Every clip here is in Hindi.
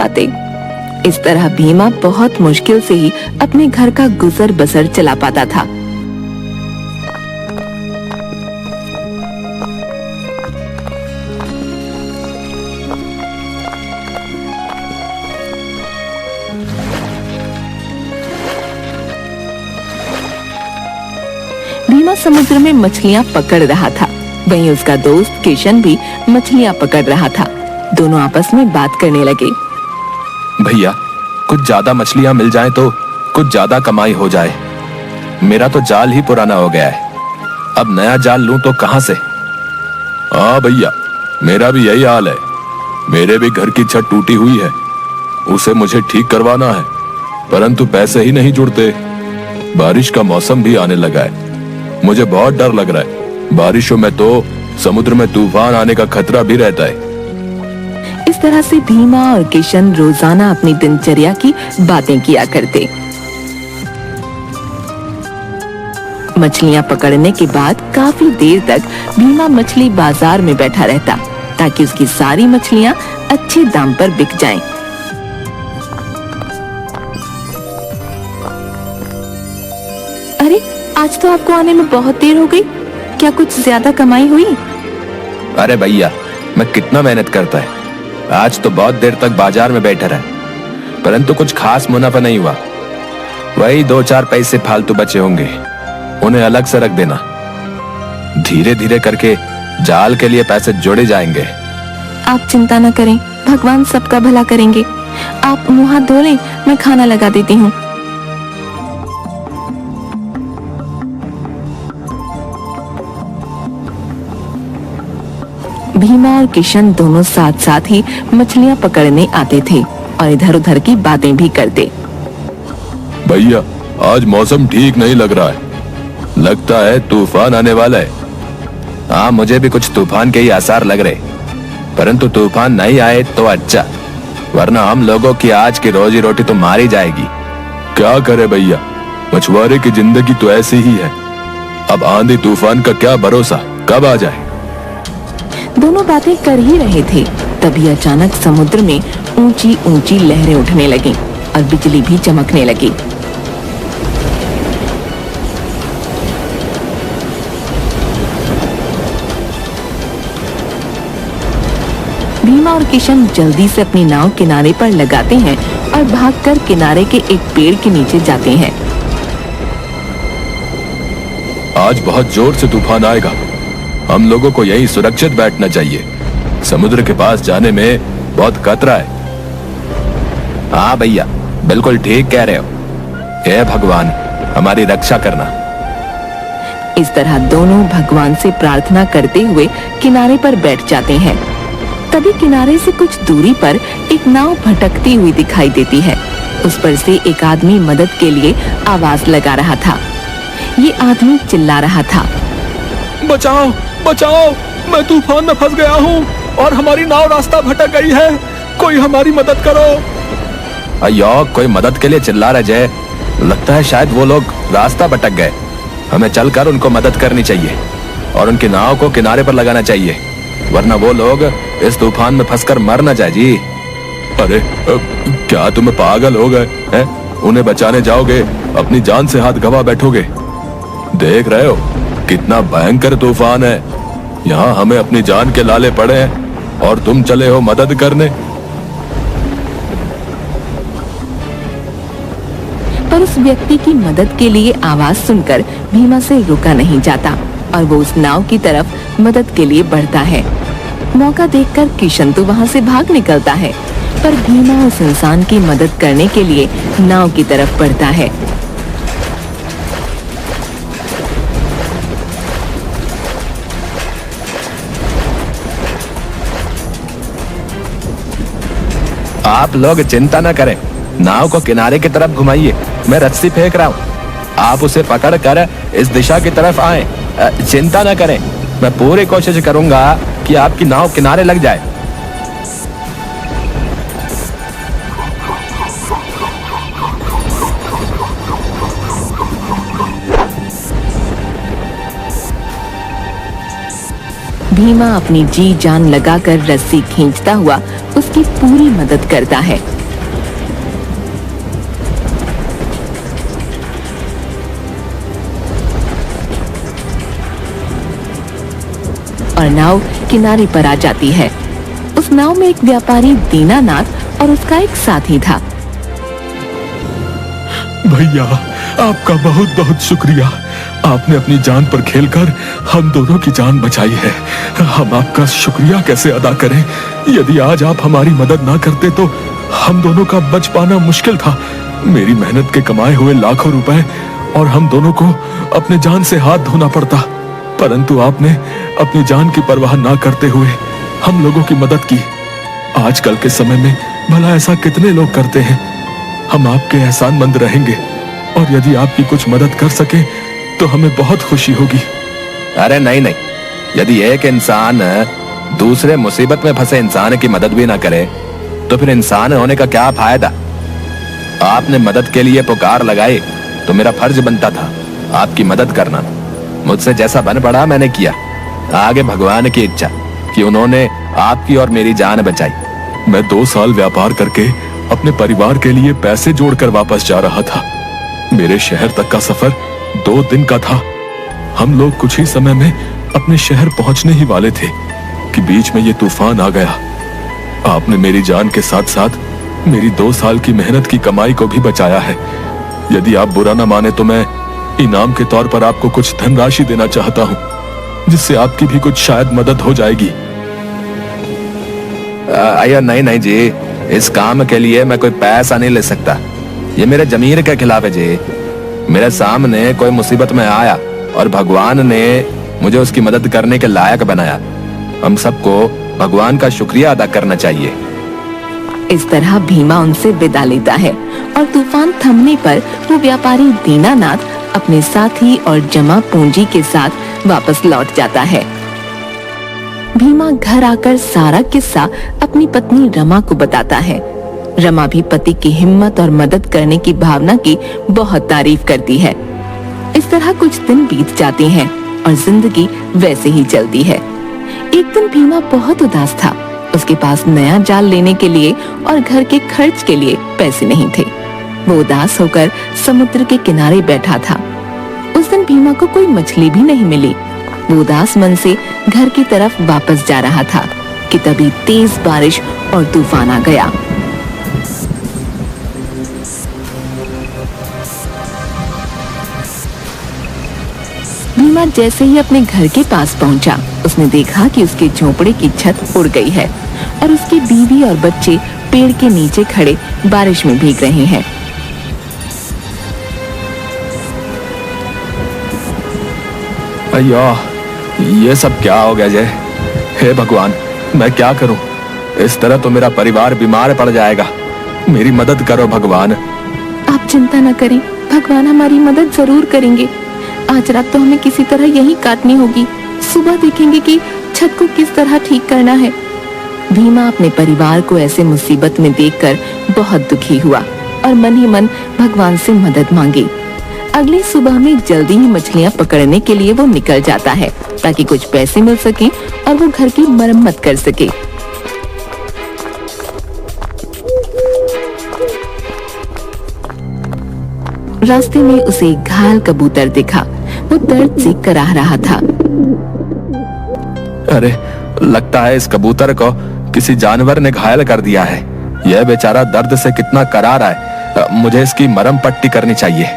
पाते। इस तरह भीमा बहुत मुश्किल से ही अपने घर का गुजर बसर चला पाता था। भीमा समुद्र में मछलियां पकड़ रहा था, वहीं उसका दोस्त किशन भी मछलियां पकड़ रहा था। दोनों आपस में बात करने लगे। भैया, कुछ ज्यादा मछलियां मिल जाएं तो कुछ ज्यादा कमाई हो जाए। मेरा तो जाल ही पुराना हो गया है, अब नया जाल लूं तो कहां से? हाँ भैया, मेरा भी यही हाल है। मेरे भी घर की छत टूटी हुई है, उसे मुझे ठीक करवाना है, परंतु पैसे ही नहीं जुड़ते। बारिश का मौसम भी आने लगा है, मुझे बहुत डर लग रहा है। बारिशों में तो समुद्र में तूफान आने का खतरा भी रहता है। इस तरह से भीमा और किशन रोजाना अपनी दिनचर्या की बातें किया करते। मछलियां पकड़ने के बाद काफी देर तक भीमा मछली बाजार में बैठा रहता, ताकि उसकी सारी मछलियां अच्छे दाम पर बिक जाएं। अरे, आज तो आपको आने में बहुत देर हो गई, क्या कुछ ज्यादा कमाई हुई? अरे भैया, मैं कितना मेहनत करता है, आज तो बहुत देर तक बाजार में बैठा रहा, परंतु कुछ खास मुनाफा नहीं हुआ। वही 2-4 पैसे फालतू बचे होंगे, उन्हें अलग से रख देना। धीरे धीरे करके जाल के लिए पैसे जोड़े जाएंगे। आप चिंता न करें, भगवान सबका भला करेंगे। आप मुंह हाथ धो लें, मैं खाना लगा देती हूँ। भीमा और किशन दोनों साथ साथ ही मछलियां पकड़ने आते थे और इधर उधर की बातें भी करते। भैया, आज मौसम ठीक नहीं लग रहा है, लगता है तूफान आने वाला है। हाँ, मुझे भी कुछ तूफान के ही आसार लग रहे, परंतु तूफान नहीं आए तो अच्छा, वरना हम लोगों की आज की रोजी रोटी तो मारी जाएगी। क्या करे भैया, मछुआरे की जिंदगी तो ऐसी ही है। अब आंधी तूफान का क्या भरोसा, कब आ जाए। दोनों बातें कर ही रहे थे, तभी अचानक समुद्र में ऊंची ऊंची लहरें उठने लगीं और बिजली भी चमकने लगी। भीमा और किशन जल्दी से अपनी नाव किनारे पर लगाते हैं और भागकर किनारे के एक पेड़ के नीचे जाते हैं। आज बहुत जोर से तूफान आएगा, हम लोगों को यहीं सुरक्षित बैठना चाहिए। समुद्र के पास जाने में बहुत खतरा है। हाँ भैया, बिल्कुल ठीक कह रहे हो। हे भगवान, हमारी रक्षा करना। इस तरह दोनों भगवान से प्रार्थना करते हुए किनारे पर बैठ जाते हैं। तभी किनारे से कुछ दूरी पर एक नाव भटकती हुई दिखाई देती है। उस पर से एक आदमी मदद के लिए आवाज लगा रहा था। ये आदमी चिल्ला रहा था, बचाओ बचाओ, मैं तूफान में फंस गया हूँ और हमारी नाव रास्ता भटक गई है, कोई हमारी मदद करो। अयो, कोई मदद के लिए चिल्ला रहे जय, लगता है शायद वो लोग रास्ता भटक गए। हमें चलकर उनको मदद करनी चाहिए और उनकी नाव को किनारे पर लगाना चाहिए, वरना वो लोग इस तूफान में फंसकर मर न जाए जी। अरे क्या तुम पागल हो गए हैं? उन्हें बचाने जाओगे, अपनी जान से हाथ गवा बैठोगे। देख रहे हो कितना भयंकर तूफान है, यहाँ हमें अपनी जान के लाले पड़े हैं और तुम चले हो मदद करने। पर उस व्यक्ति की मदद के लिए आवाज सुनकर भीमा से रुका नहीं जाता और वो उस नाव की तरफ मदद के लिए बढ़ता है। मौका देखकर किशन तो वहाँ से भाग निकलता है, पर भीमा उस इंसान की मदद करने के लिए नाव की तरफ बढ़ता है। आप लोग चिंता न करें, नाव को किनारे की तरफ घुमाइए, मैं रस्सी फेंक रहा हूँ, आप उसे पकड़ कर इस दिशा की तरफ आए। चिंता न करें, मैं पूरी कोशिश करूंगा कि आपकी नाव किनारे लग जाए। भीमा अपनी जी जान लगाकर रस्सी खींचता हुआ उसकी पूरी मदद करता है। और नाव किनारे पर आ जाती है। उस नाव में एक व्यापारी दीनानाथ और उसका एक साथी था। भैया, आपका बहुत बहुत शुक्रिया। आपने अपनी जान पर खेलकर हम दोनों की जान बचाई है। हम आपका शुक्रिया कैसे अदा करें? यदि आज आप हमारी मदद ना करते तो हम दोनों का बच पाना मुश्किल था। मेरी मेहनत के कमाए हुए लाखों रुपए और हम दोनों को अपने जान से हाथ धोना पड़ता, परंतु आपने अपनी जान की परवाह ना करते हुए हम लोगों की मदद की। आजकल के समय में भला ऐसा कितने लोग करते हैं। हम आपके एहसानमंद रहेंगे और यदि आपकी कुछ मदद कर सके तो हमें बहुत खुशी होगी। अरे नहीं नहीं, यदि एक इंसान दूसरे मुसीबत में फंसे इंसान की मदद भी ना करे तो फिर इंसान होने का क्या फायदा। आपने मदद के लिए पुकार लगाई तो मेरा फर्ज बनता था आपकी मदद करना। मुझसे जैसा बन पड़ा मैंने किया। आगे भगवान की इच्छा कि उन्होंने आपकी और मेरी जान बचाई। मैं 2 साल व्यापार करके अपने परिवार के लिए पैसे जोड़कर वापस जा रहा था। मेरे शहर तक का सफर 2 दिन का था। हम लोग कुछ ही समय में अपने शहर पहुंचने ही वाले थे कि बीच में ये तूफान आ गया। आपने मेरी जान के साथ साथ मेरी 2 साल की मेहनत की कमाई को भी बचाया है। यदि आप बुरा ना माने तो मैं इनाम के तौर पर आपको कुछ धनराशि देना चाहता हूँ, जिससे आपकी भी कुछ शायद मदद हो जाएगी। अय्या नहीं नहीं जी, इस काम के लिए मैं कोई पैसा नहीं ले सकता। ये मेरे जमीर के खिलाफ है जी। मेरे सामने कोई मुसीबत में आया और भगवान ने मुझे उसकी मदद करने के लायक बनाया। हम सबको भगवान का शुक्रिया अदा करना चाहिए। इस तरह भीमा उनसे विदा लेता है और तूफान थमने पर वो व्यापारी दीनानाथ अपने साथी और जमा पूंजी के साथ वापस लौट जाता है। भीमा घर आकर सारा किस्सा अपनी पत्नी रमा को बताता है। रमा भी पति की हिम्मत और मदद करने की भावना की बहुत तारीफ करती है। इस तरह कुछ दिन बीत जाते हैं और जिंदगी वैसे ही चलती है। एक दिन भीमा बहुत उदास था। उसके पास नया जाल लेने के लिए और घर के खर्च के लिए पैसे नहीं थे। वो उदास होकर समुद्र के किनारे बैठा था। उस दिन भीमा को कोई मछली भी नहीं मिली। वो उदास मन से घर की तरफ वापस जा रहा था कि तभी तेज बारिश और तूफान आ गया। भीमा जैसे ही अपने घर के पास पहुंचा, उसने देखा कि उसके झोपड़े की छत उड़ गई है और उसकी बीवी और बच्चे पेड़ के नीचे खड़े बारिश में भीग रहे हैं। अय्या, ये सब क्या हो गया जय? हे भगवान, मैं क्या करूं? इस तरह तो मेरा परिवार बीमार पड़ जाएगा। मेरी मदद करो भगवान। आप चिंता न करें, भगवान हमारी मदद जरूर करेंगे। आज रात तो हमें किसी तरह यही काटनी होगी। सुबह देखेंगे कि छत को किस तरह ठीक करना है। भीमा अपने परिवार को ऐसे मुसीबत में देखकर बहुत दुखी हुआ और मन ही मन भगवान से मदद मांगी। अगली सुबह में जल्दी ही मछलियां पकड़ने के लिए वो निकल जाता है ताकि कुछ पैसे मिल सके और वो घर की मरम्मत कर सके। रास्ते में उसे एक घायल कबूतर दिखा। वो दर्द से कराह रहा था। अरे, लगता है इस कबूतर को किसी जानवर ने घायल कर दिया है। यह बेचारा दर्द से कितना करा रहा है। मुझे इसकी मरहम पट्टी करनी चाहिए।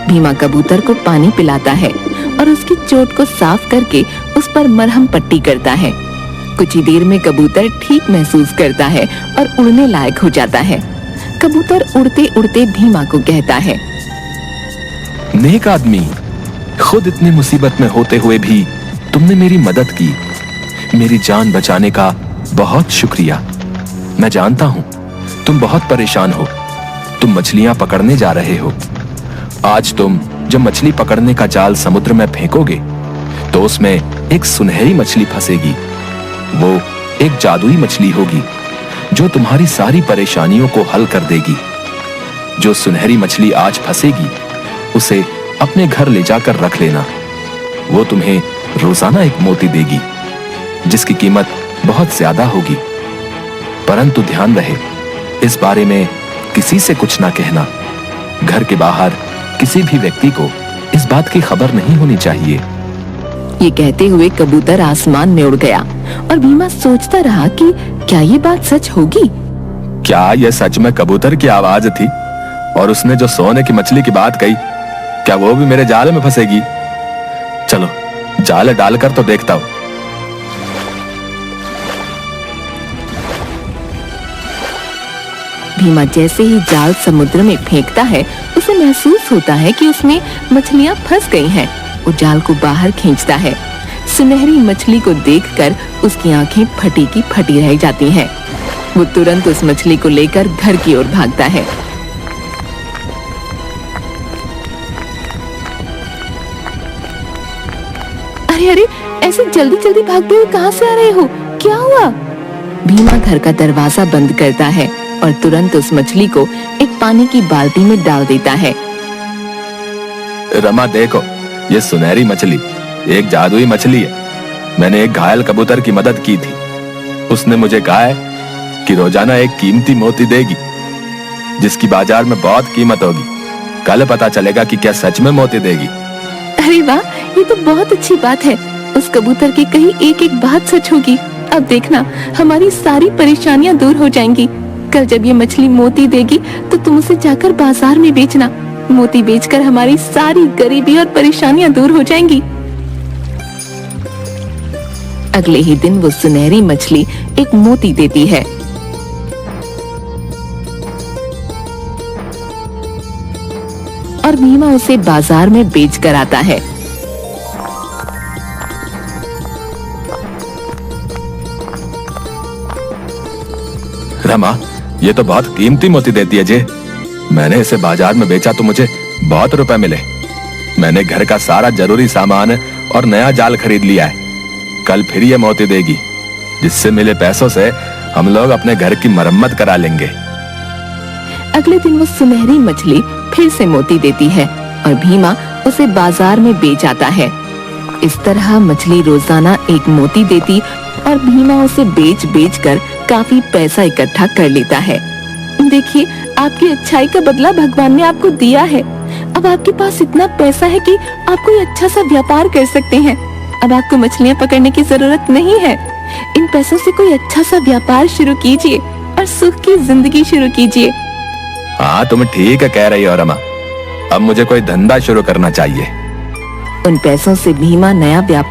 भीमा कबूतर को पानी पिलाता है और उसकी चोट को साफ करके उस पर मरहम पट्टी करता है। कुछ ही देर में कबूतर ठीक महसूस करता है और उड़ने लायक हो जाता है। कबूतर उड़ते उड़ते भीमा को कहता है, नेक आदमी, खुद इतने मुसीबत में होते हुए भी तुमने मेरी मदद की। मेरी जान बचाने का बहुत शुक्रिया। मैं जानता हूँ तुम बहुत परेशान हो। तुम मछलियां पकड़ने जा रहे हो। आज तुम जब मछली पकड़ने का जाल समुद्र में फेंकोगे तो उसमें एक सुनहरी मछली फंसेगी। वो एक जादुई मछली होगी जो तुम्हारी सारी परेशानियों को हल कर देगी। जो सुनहरी मछली आज फंसेगी उसे अपने घर ले जाकर रख लेना। वो तुम्हें रोजाना एक मोती देगी, जिसकी कीमत बहुत ज्यादा होगी। परंतु ध्यान रहे, इस बारे में किसी से कुछ ना कहना। घर के बाहर किसी भी व्यक्ति को इस बात की खबर नहीं होनी चाहिए। ये कहते हुए कबूतर आसमान में उड़ गया और भीमा सोचता रहा कि क्या ये बात सच होगी। क्या यह सच में कबूतर की आवाज थी? और उसने जो सोने की मछली की बात कही, क्या वो भी मेरे जाल में फंसेगी? चलो जाल डालकर तो देखता हूं। भीमा जैसे ही जाल समुद्र में फेंकता है, उसे महसूस होता है कि उसमें मछलियां फंस गई हैं। वो जाल को बाहर खींचता है। सुनहरी मछली को देखकर उसकी आंखें फटी की फटी रह जाती हैं। वो तुरंत उस मछली को लेकर घर की ओर भागता है। अरे अरे, ऐसे जल्दी जल्दी भागते हुए कहां से आ रहे हो? क्या हुआ? भीमा घर का दरवाजा बंद करता है और तुरंत उस मछली को एक पानी की बाल्टी में डाल देता है। रमा देखो, ये सुनहरी मछली एक जादुई मछली है। मैंने एक घायल कबूतर की मदद की थी। उसने मुझे कहा है कि रोजाना एक कीमती मोती देगी, जिसकी बाजार में बहुत कीमत होगी। कल पता चलेगा कि क्या सच में मोती देगी। अरे वाह, ये तो बहुत अच्छी बात है। उस कबूतर की कही एक एक बात सच होगी। अब देखना, हमारी सारी परेशानियां दूर हो जाएंगी। कल जब ये मछली मोती देगी तो तुम उसे जाकर बाजार में बेचना। मोती बेचकर हमारी सारी गरीबी और परेशानियां दूर हो जाएंगी। अगले ही दिन वो सुनहरी मछली एक मोती देती है। और भीमा उसे बाजार में बेच कर आता है। रमा, ये तो बहुत कीमती मोती देती है जे। मैंने इसे बाजार में बेचा तो मुझे बहुत रुपए मिले। मैंने घर का सारा जरूरी सामान और नया जाल खरीद लिया है। कल फिर ये मोती देगी, जिससे मिले पैसों से हम लोग अपने घर की मरम्मत करा लेंगे। अगले दिन वो सुनहरी मछली फिर से मोती देती है और भीमा उसे बाजार में बेच आता है। इस तरह मछली रोजाना एक मोती देती और भीमा उसे बेच बेच कर काफी पैसा इकट्ठा कर लेता है। देखिए, आपकी अच्छाई का बदला भगवान ने आपको दिया है। अब आपके पास इतना पैसा है कि आप कोई अच्छा सा व्यापार कर सकते हैं। अब आपको मछलियां पकड़ने की जरूरत नहीं है। इन पैसों से कोई अच्छा सा व्यापार शुरू कीजिए और सुख की जिंदगी शुरू कीजिए। हाँ, तुम ठीक है कह रही हो रमा। अब मुझे कोई धंधा शुरू करना चाहिए। उन पैसों से भीमा नया व्यापार